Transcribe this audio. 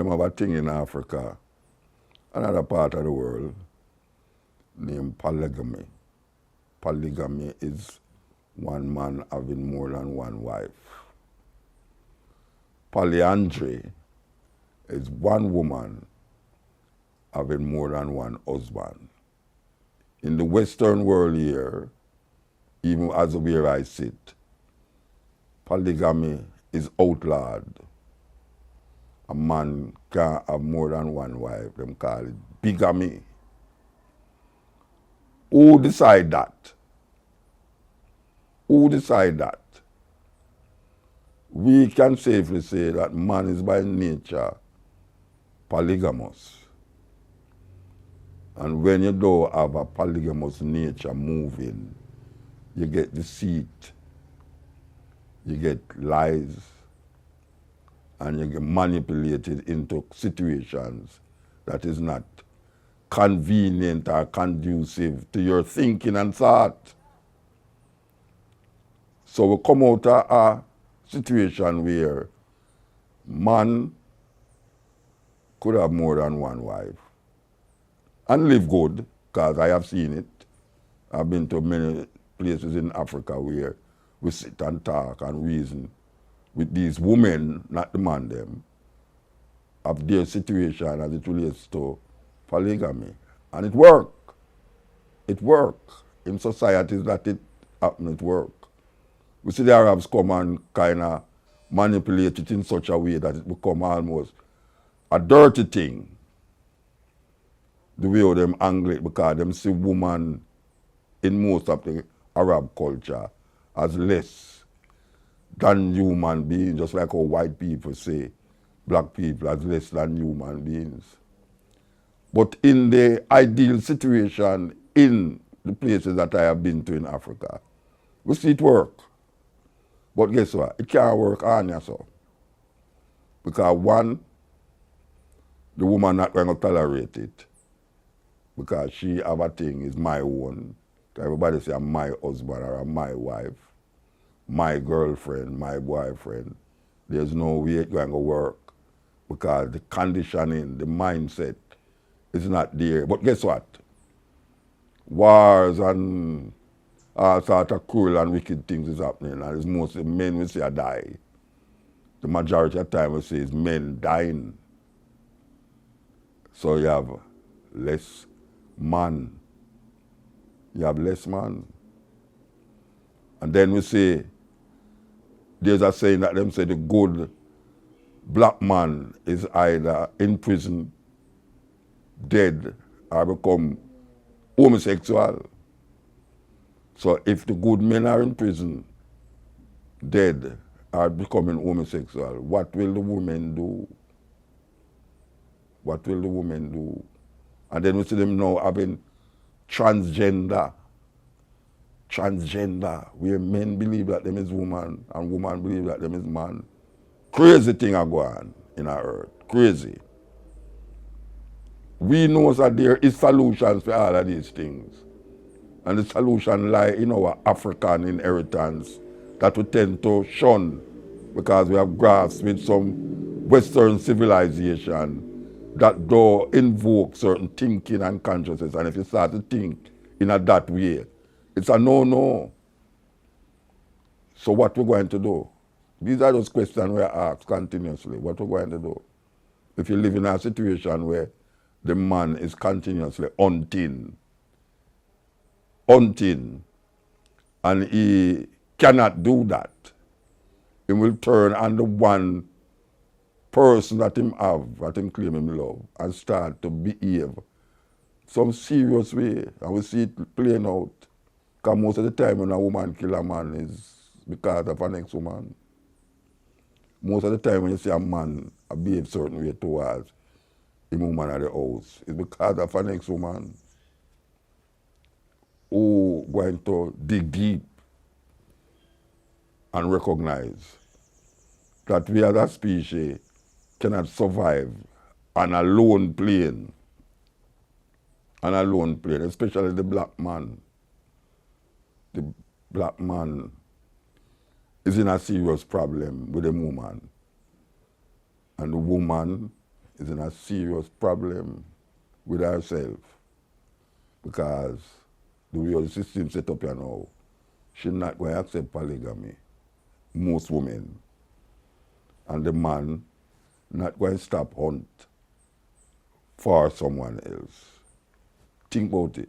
them have a thing in Africa, another part of the world, named polygamy. Polygamy is one man having more than one wife. Polyandry is one woman having more than one husband. In the Western world here, even as where I sit, polygamy is outlawed. A man can't have more than one wife. Them call it bigamy. Who decide that? Who decide that? We can safely say that man is by nature polygamous. And when you don't have a polygamous nature moving, you get deceit, you get lies, and you get manipulated into situations that is not convenient or conducive to your thinking and thought. So we come out of a situation where man could have more than one wife and live good, because I have seen it. I've been to many places in Africa where we sit and talk and reason with these women, not the man them, of their situation as it relates to polygamy. And it work. It work. In societies that it happen, it work. We see the Arabs come and kind of manipulate it in such a way that it become almost a dirty thing. The way them angle it, because them see woman in most of the Arab culture as less than human beings, just like how white people say black people as less than human beings. But in the ideal situation in the places that I have been to in Africa, we see it work. But guess what? It can't work on yourself. Because one, the woman not going to tolerate it. Because she have a thing, is my own. Everybody say I'm my husband or I'm my wife, my girlfriend, my boyfriend. There's no way it's going to work. Because the conditioning, the mindset is not there. But guess what? Wars and all sorts of cruel and wicked things is happening. And it's mostly men we see a die. The majority of the time we see is men dying. So you have less man. You have less man. And then we say, there's a saying that them say the good black man is either in prison, dead, or become homosexual. So if the good men are in prison, dead, or becoming homosexual, what will the women do? What will the women do? And then we see them now having transgender, where men believe that them is woman and woman believe that them is man. Crazy thing are going on in our earth, crazy. We know that there is solutions for all of these things. And the solution lie in our African inheritance that we tend to shun because we have grasped with some Western civilization that do invoke certain thinking and consciousness. And if you start to think in a that way, it's a no-no. So what we're going to do? These are those questions we ask continuously. What we're going to do? If you live in a situation where the man is continuously hunting, and he cannot do that, he will turn on the one person that him have, that him claim him love, and start to behave some serious way. And we see it playing out. Because most of the time when a woman kill a man is because of an ex-woman. Most of the time when you see a man behave certain way towards a woman at the house, it's because of an ex-woman who going to dig deep and recognize that we as a species cannot survive on a lone plane. On a lone plane, especially the black man. The black man is in a serious problem with the woman. And the woman is in a serious problem with herself because the way the system set up here now, she's not going to accept polygamy, most women. And the man not going to stop hunt for someone else. Think about it.